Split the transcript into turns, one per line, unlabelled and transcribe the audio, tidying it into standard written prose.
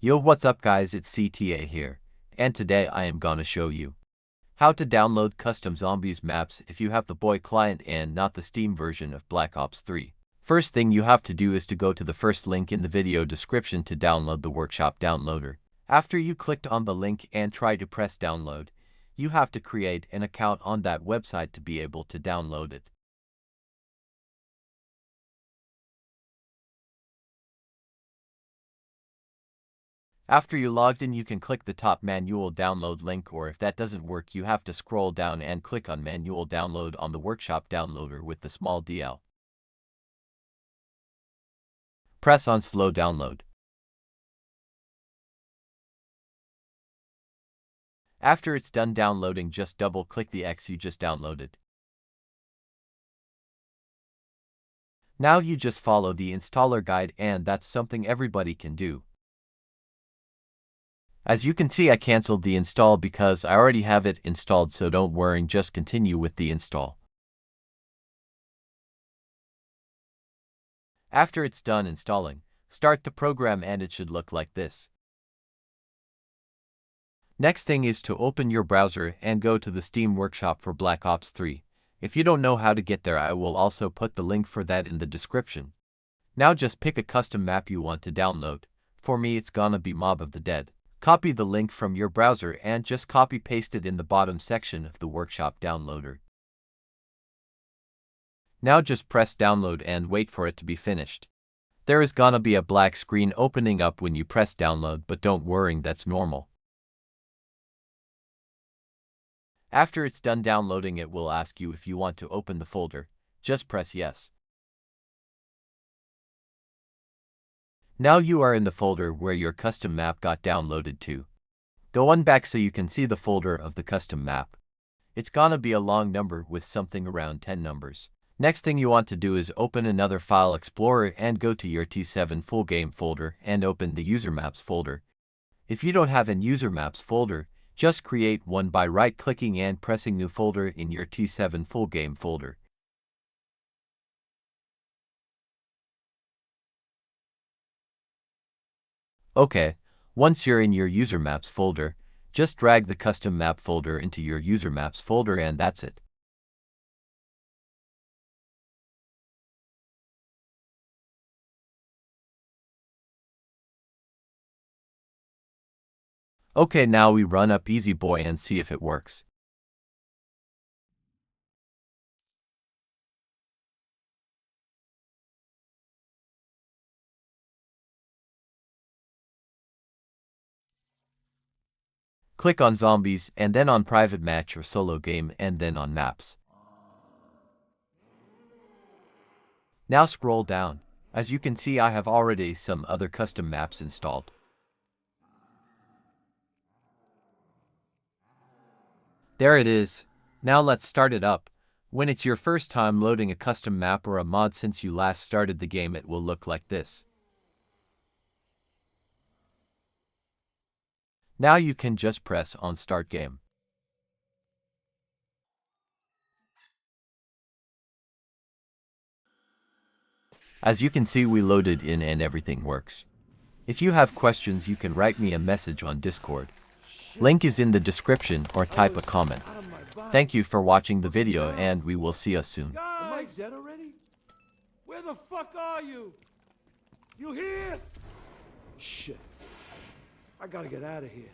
Yo, what's up guys, it's CTA here, and today I am gonna show you how to download custom zombies maps if you have the BO3 client and not the Steam version of Black Ops 3. First thing you have to do is to go to the first link in the video description to download the workshop downloader. After you clicked on the link and try to press download, you have to create an account on that website to be able to download it. After you logged in, you can click the top manual download link, or if that doesn't work, you have to scroll down and click on manual download on the workshop downloader with the small DL. Press on slow download. After it's done downloading, just double click the X you just downloaded. Now you just follow the installer guide, and that's something everybody can do. As you can see, I canceled the install because I already have it installed, so don't worry, just continue with the install. After it's done installing, start the program and it should look like this. Next thing is to open your browser and go to the Steam workshop for Black Ops 3. If you don't know how to get there, I will also put the link for that in the description. Now just pick a custom map you want to download. For me, it's gonna be Mob of the Dead. Copy the link from your browser and just copy-paste it in the bottom section of the workshop downloader. Now just press download and wait for it to be finished. There is gonna be a black screen opening up when you press download, but don't worry, that's normal. After it's done downloading, it will ask you if you want to open the folder. Just press yes. Now you are in the folder where your custom map got downloaded to. Go on back so you can see the folder of the custom map. It's gonna be a long number with something around 10 numbers. Next thing you want to do is open another file explorer and go to your T7 full game folder and open the user maps folder. If you don't have an user maps folder, just create one by right-clicking and pressing new folder in your T7 full game folder. Okay, once you're in your user maps folder, just drag the custom map folder into your user maps folder and that's it. Okay, now we run up Easy Boy and see if it works. Click on Zombies and then on Private Match or Solo Game and then on Maps. Now scroll down. As you can see, I have already some other custom maps installed. There it is. Now let's start it up. When it's your first time loading a custom map or a mod since you last started the game, it will look like this. Now you can just press on Start Game. As you can see, we loaded in and everything works. If you have questions, you can write me a message on Discord. Link is in the description, or type a comment. Thank you for watching the video and we will see us soon.
Am I dead already? Where the fuck are you? You here? Shit. I gotta get out of here.